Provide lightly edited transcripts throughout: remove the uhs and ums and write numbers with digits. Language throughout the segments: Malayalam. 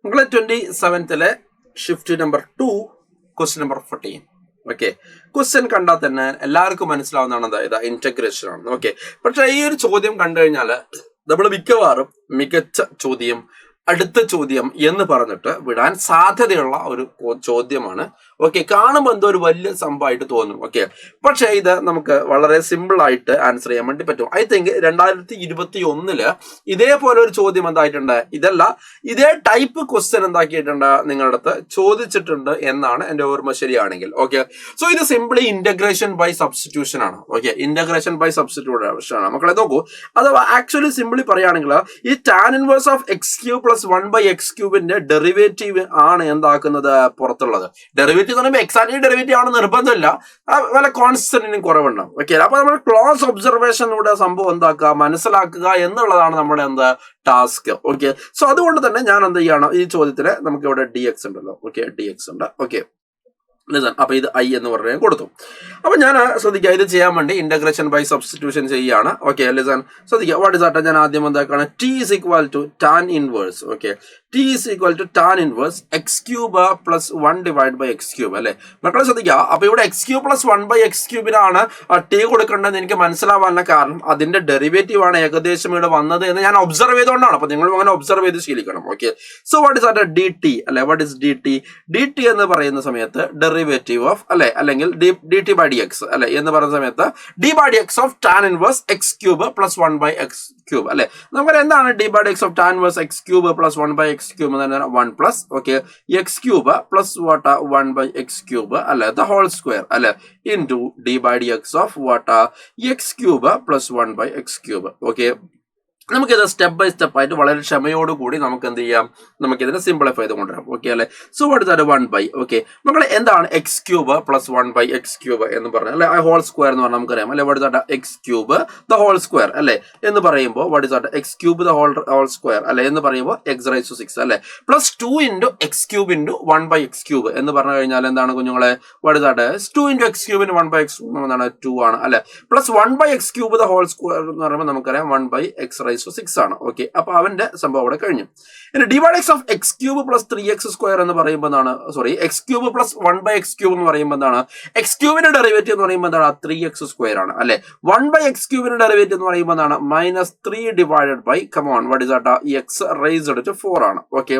മക്കളെ 27th shift number 2 question number 14. Okay, question കണ്ടാൽ തന്നെ എല്ലാവർക്കും മനസ്സിലാവുന്നതാണ് അതായത് ഇന്റഗ്രേഷൻ ആണ്. ഓക്കെ, പക്ഷെ ഈ ഒരു ചോദ്യം കണ്ടു കഴിഞ്ഞാൽ നമ്മൾ മിക്കവാറും മികച്ച ചോദ്യം, അടുത്ത ചോദ്യം എന്ന് പറഞ്ഞിട്ട് വിടാൻ സാധ്യതയുള്ള ഒരു ചോദ്യമാണ്. ഓക്കെ, കാണുമ്പോൾ എന്തോ ഒരു വലിയ സംഭവമായിട്ട് തോന്നും. ഓക്കെ, പക്ഷേ ഇത് നമുക്ക് വളരെ സിമ്പിൾ ആയിട്ട് ആൻസർ ചെയ്യാൻ വേണ്ടി പറ്റും. ഐ തിങ്ക് 2021 ഇതേപോലെ ഒരു ചോദ്യം എന്തായിട്ടുണ്ട്, ഇതേ ടൈപ്പ് ക്വസ്റ്റ്യൻ എന്താക്കിയിട്ടുണ്ട് നിങ്ങളുടെ അടുത്ത് ചോദിച്ചിട്ടുണ്ട് എന്നാണ് എൻ്റെ ഓർമ്മ ശരിയാണെങ്കിൽ. ഓക്കെ, സോ ഇത് സിംപ്ലി ഇന്റഗ്രേഷൻ ബൈ സബ്സ്റ്റിറ്റ്യൂഷൻ ആണ്. ഓക്കെ, ഇന്റഗ്രേഷൻ ബൈ സബ്സ്റ്റിറ്റ്യൂഷൻ ആണ്. മക്കളെ നോക്കൂ, അഥവാ ആക്ച്വലി സിംപ്ലി പറയുകയാണെങ്കിൽ ഈ tan inverse of X cube plus 1/x³ derivative ആണ് എന്താക്കുന്നത് പുറത്തുള്ളത്. ഡെറിവേറ്റീവ് എന്ന് പറയുമ്പോൾ എക്സാക്ട്ലി ഡെറിവേറ്റീവ് ആണ് നിർബന്ധമില്ല, വല്ല കോൺസ്റ്റന്റിനും കുറവുണ്ടാവും. ഓക്കെ, അപ്പൊ നമ്മൾ ക്ലോസ് ഒബ്സർവേഷനിലൂടെ സംഭവം എന്താക്കുക, മനസ്സിലാക്കുക എന്നുള്ളതാണ് നമ്മുടെ ടാസ്ക്. ഓക്കെ, സോ അതുകൊണ്ട് തന്നെ ഞാൻ എന്ത് ചെയ്യണം, ഈ ചോദ്യത്തിന് നമുക്ക് ഇവിടെ dx ഉണ്ടല്ലോ. ഓക്കെ, dx ഉണ്ട്. ഓക്കെ, അപ്പൊ ഇത് i എന്ന് പറഞ്ഞ് കൊടുത്തു. അപ്പൊ ഞാൻ ശ്രദ്ധിക്കുക, ഇത് ചെയ്യാൻ വേണ്ടി ഇന്റഗ്രേഷൻ ബൈ സബ്സ്റ്റിറ്റ്യൂഷൻ ചെയ്യാണ്. ഓക്കെ, ലിസൺ ശ്രദ്ധിക്കുക, വാട്ട് ഇസ് ദാറ്റ്? ഞാൻ ആദ്യം എന്താക്കാണ്, t is equal to tan inverse. Okay, t is equal to tan inverse x³ plus 1 divided by x³ അല്ലെ മക്കളെ ശ്രദ്ധിക്കുക. അപ്പൊ ഇവിടെ x³ plus 1/x³ t കൊടുക്കേണ്ടത് എനിക്ക് മനസ്സിലാവാനുള്ള കാരണം അതിന്റെ ഡെറിവേറ്റീവ് ആണ് ഏകദേശം ഇവിടെ വന്നത് എന്ന് ഞാൻ ഒബ്സർവ് ചെയ്തുകൊണ്ടാണ്. അപ്പൊ നിങ്ങൾ അങ്ങനെ ഒബ്സർവ് ചെയ്ത് ശീലിക്കണം. Okay, so what is that? dt അല്ലെ, വാട്ട് ഇസ് dt എന്ന് പറയുന്ന സമയത്ത് ഡെറിവേറ്റീവ് ഓഫ് അല്ലെ, അല്ലെങ്കിൽ dt by dx അല്ലെ എന്ന് പറയുന്ന സമയത്ത് d by dx of tan inverse x³ plus 1/x³ അല്ലെ. നമുക്ക് എന്താണ് d by dx of tan inverse x³ plus 1/x³ 1 plus okay x³ plus what 1/x³ അല്ലെ the whole square അല്ലെ into d by dx of what x³ plus 1/x³. okay, നമുക്കിത് സ്റ്റെപ്പ് ബൈ സ്റ്റെപ്പ് ആയിട്ട് വളരെ ക്ഷമയോടുകൂടി നമുക്ക് എന്ത് ചെയ്യാം, നമുക്കിതിനെ സിംപ്ലിഫൈ ചെയ്ത് കൊണ്ടുവരാം. ഓക്കെ അല്ലെ, so what is that 1/. Okay, മക്കളെ എന്താണ് x³ plus 1/x³ എന്ന് പറഞ്ഞാൽ അല്ലെ, ഹോൾ സ്ക്വയർ എന്ന് പറഞ്ഞാൽ നമുക്കറിയാം അല്ലെ. What is that? x³ the whole square അല്ലെ എന്ന് പറയുമ്പോൾ what is that? x³ the whole square അല്ലെ എന്ന് പറയുമ്പോൾ x raised to 6 അല്ലെ plus 2 into x³ into 1/x³ എന്ന് പറഞ്ഞു കഴിഞ്ഞാൽ എന്താണ് കുഞ്ഞുങ്ങളെ? What is that? 2 into x³ into 1/x³ എന്താണ്? 2 ആണ് അല്ലെ. Plus 1/x³ the whole square എന്ന് പറയുമ്പോൾ നമുക്കറിയാം 1/x raised to 6 ആണ്. ഓക്കെ, അപ്പൊ അവന്റെ സംഭവം അവിടെ കഴിഞ്ഞു. ഇനി d by dx of x³ plus 3x² എന്ന് പറയുമ്പോൾ എന്താണ്, സോറി x³ plus 1/x³ എന്ന് പറയുമ്പോൾ എന്താണ്? x³ ഡെറിവേറ്റീവ് എന്ന് പറയുമ്പോൾ എന്താണ്? 3x² ആണ് അല്ലെ. 1/x³ ഡെറിവേറ്റീവ് എന്ന് പറയുമ്പോൾ എന്താണ്? -3 divided by come on what is that? x raised to 4 ആണ്. ഓക്കെ,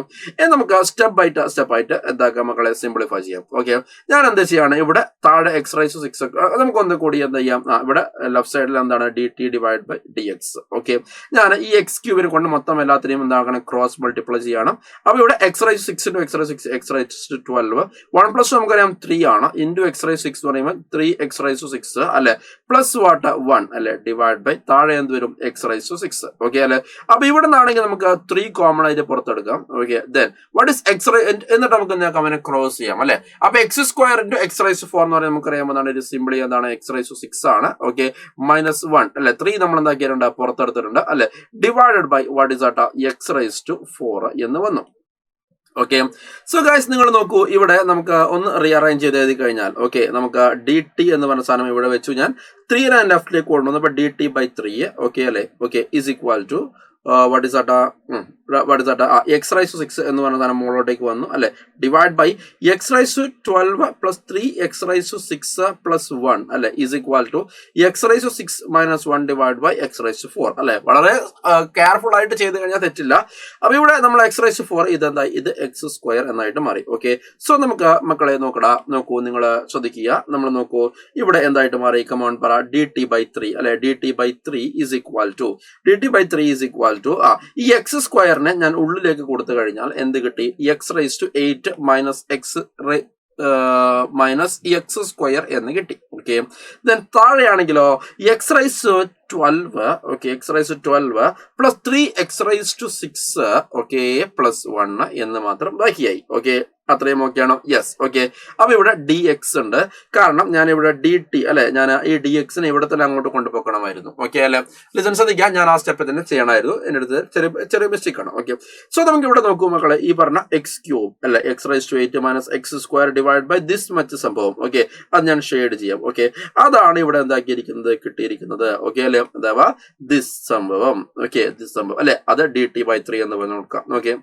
നമുക്ക് സ്റ്റെപ്പ് ആയിട്ട് എന്താക്കാം മക്കളെ, സിംപ്ലിഫൈ ചെയ്യാം. ഓക്കെ, ഞാൻ എന്താ ചെയ്യാണ്, ഇവിടെ താഴെ x raised to 6 നമുക്ക് ഒന്ന് കൂടി എന്ത് ചെയ്യാം, ഇവിടെ ലെഫ്റ്റ് സൈഡിൽ എന്താണ്? dt divided by dx. Okay, ഞാൻ ഈ x³ കൊണ്ട് മൊത്തം എല്ലാത്തിനെയും എന്താക്കണം, ക്രോസ് മൾട്ടിപ്ലൈ ചെയ്യണം. അപ്പൊ ഇവിടെ x raised to 6 into x raised to 6 x raised to 12 1 plus നമുക്കറിയാം 3 ആണ് into x raised to 6 എന്ന് പറയുമ്പോൾ 3x raised to 6 അല്ലെ പ്ലസ് വാട്ട് 1 അല്ലെ ഡിവൈഡ് ബൈ താഴെ എന്ത് വരും? x raised to 6. ഓക്കെ അല്ലെ, അപ്പൊ ഇവിടെ നിന്നാണെങ്കിൽ നമുക്ക് 3 കോമൺ ആയിട്ട് പുറത്തെടുക്കാം. Okay, then what is x എന്നിട്ട് നമുക്ക് എന്താണ് അവനെ ക്രോസ് ചെയ്യാം അല്ലെ. അപ്പൊ x² into x raised to 4 എന്ന് പറയുമ്പോൾ നമുക്കറിയാം എന്താണ്? ഒരു സിംപ്ലി എന്താണ്? x raised to 6 ആണ്. ഓക്കെ, -1 അല്ലെ 3 നമ്മൾ എന്താക്കിയിട്ടുണ്ട്? പുറത്തെടുത്തിട്ടുണ്ട് അല്ലെ, divided by what is that? x raised to 4 എന്ന് വന്നു. ഓക്കെ, സോ ഗൈസ് നിങ്ങൾ നോക്കൂ, ഇവിടെ നമുക്ക് ഒന്ന് റീഅറേഞ്ച് ചെയ്ത് എഴുതി കഴിഞ്ഞാൽ ഓക്കെ, നമുക്ക് dt എന്ന് പറഞ്ഞ സാധനം ഇവിടെ വെച്ചു, ഞാൻ 3 ലെഫ്റ്റിലേക്ക് കൊണ്ടുവന്നു. അപ്പൊ dt/3 ഓക്കെ അല്ലെ. Okay, is equal to what is that? x raised to 6 എന്ന് പറഞ്ഞ സാധനം മുകളിലോട്ടേക്ക് വന്നു അല്ലെ, divide by x raised to 12 plus 3x raised to 6 plus 1 അല്ലെ is equal to x raised to 6 minus 1 divided by x raised to 4 അല്ലെ. വളരെ കെയർഫുൾ ആയിട്ട് ചെയ്ത് കഴിഞ്ഞാൽ തെറ്റില്ല. അപ്പൊ ഇവിടെ നമ്മൾ x raised to 4 ഇതെന്തായി? ഇത് x² എന്നായിട്ട് മാറി. ഓക്കെ, സോ നമുക്ക് മക്കളെ നോക്കൂ, നിങ്ങൾ ശ്രദ്ധിക്കുക, നമ്മൾ നോക്കൂ ഇവിടെ എന്തായിട്ട് മാറി? കമോൺ പറ, dt/3 അല്ലെ, dt/3 ഈസ് ഈക്വൽ ടു ഈ x² ഞാൻ ഉള്ളിലേക്ക് കൊടുത്തു കഴിഞ്ഞാൽ എന്ത് കിട്ടി? x raised to 8 minus x² എന്ന് കിട്ടി. ഓക്കെ, ദെൻ താഴെയാണെങ്കിലോ x raised to 12 okay, x raised to 12 plus 3x raised to 6 okay plus 1 എന്ന് മാത്രം ബാക്കിയായി. ഓക്കെ, അത്രയും ഓക്കെ ആണോ? യെസ്. ഓക്കെ, അപ്പൊ ഇവിടെ dx ഉണ്ട്, കാരണം ഞാൻ ഇവിടെ dt അല്ലെ, ഞാൻ ഈ dx ഇവിടെ തന്നെ അങ്ങോട്ട് കൊണ്ടുപോകണമായിരുന്നു. ഓക്കെ അല്ലെ, ലിസൺ ശ്രദ്ധിക്കാം, ഞാൻ ആ സ്റ്റെപ്പ് തന്നെ ചെയ്യണമായിരുന്നു, എന്റെ അടുത്ത് ചെറിയ മിസ്റ്റേക്ക് ആണ്. ഓക്കെ, സോ നമുക്ക് ഇവിടെ നോക്കൂ മക്കളെ, ഈ പറഞ്ഞ x³ അല്ലെ, x raised to 8 minus x² divide by this much സംഭവം. ഓക്കെ, അത് ഞാൻ ഷെയ്ഡ് ചെയ്യാം. ഓക്കെ, അതാണ് ഇവിടെ എന്താക്കിയിരിക്കുന്നത്, കിട്ടിയിരിക്കുന്നത്. ഓക്കെ അല്ലെ, അഥവാ ദിസ് സംഭവം. ഓക്കെ, ദിസ് സംഭവം അല്ലെ, അത് dt/3 എന്ന് പറഞ്ഞ് നോക്കാം. ഓക്കെ,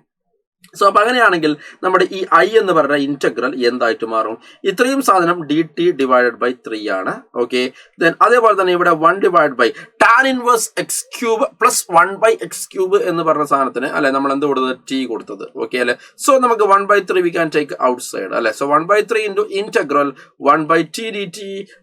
സോ അപ്പൊ അങ്ങനെയാണെങ്കിൽ നമ്മുടെ ഈ ഐ എന്ന് പറയുന്ന ഇന്റഗ്രൽ എന്തായിട്ട് മാറും? ഇത്രയും സാധനം dt/3 ആണ്. ഓക്കെ, ദെൻ അതേപോലെ തന്നെ ഇവിടെ 1/, tan inverse X cube plus 1/x cube എന്ന് പറഞ്ഞ സാധനത്തിന് അല്ലെ നമ്മൾ എന്ത് കൊടുത്തത്? ടി കൊടുത്തത്. ഓക്കെ അല്ലെ? സോ നമുക്ക് 1/3 we can take out side അല്ലെ. So 1/3 into integral 1/t dt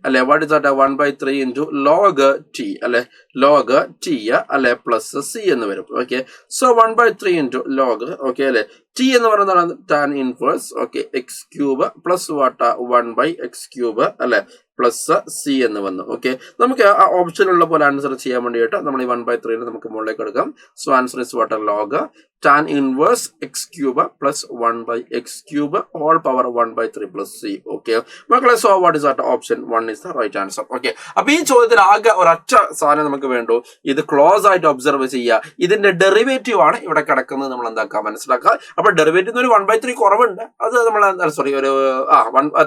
അല്ലെ. What is that? 1/3 into log T അല്ലെ, ലോഗ് ടി അല്ലെ പ്ലസ് സി എന്ന് വരും. Okay, so 1/3 into log, okay അല്ലെ, ടി എന്ന് പറയുന്നതാണ് tan inverse, okay, X cube plus what 1/x cube അല്ലെ പ്ലസ് സി എന്ന് വന്നു. ഓക്കെ, നമുക്ക് ആ ഓപ്ഷനുള്ള പോലെ ആൻസർ ചെയ്യാൻ വേണ്ടിയിട്ട് നമ്മൾ ഈ 1/3 നമുക്ക് മുകളിലേക്ക് എടുക്കാം. So answer is water log tan inverse X cube plus 1/x cube whole power 1/3 plus C. Okay മക്കളെ, so what is that? Option 1 is the right answer. Okay, അപ്പൊ ഈ ചോദ്യത്തിൽ ആകെ ഒരൊറ്റ സാധനം നമുക്ക് വേണ്ടു, ഇത് ക്ലോസ് ആയിട്ട് ഒബ്സർവ് ചെയ്യുക. ഇതിന്റെ ഡെറിവേറ്റീവ് ആണ് ഇവിടെ കിടക്കുന്നത്, നമ്മൾ എന്താക്കുക? മനസ്സിലാക്കുക. അപ്പൊ ഡെറിവേറ്റീവ് ഒരു 1/3 കുറവുണ്ട്, അത് നമ്മൾ സോറി ഒരു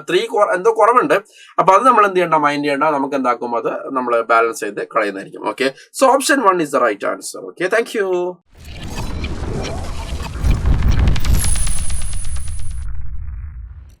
3 എന്തോ കുറവുണ്ട്. അപ്പൊ അത് നമ്മൾ എന്ത് ചെയ്യേണ്ട? മൈൻഡ് ചെയ്യേണ്ട. നമുക്ക് എന്താക്കും? അത് നമ്മൾ ബാലൻസ് ചെയ്ത് കളയുന്നതായിരിക്കും. Okay, so option 1 is the right answer. Okay, thank U.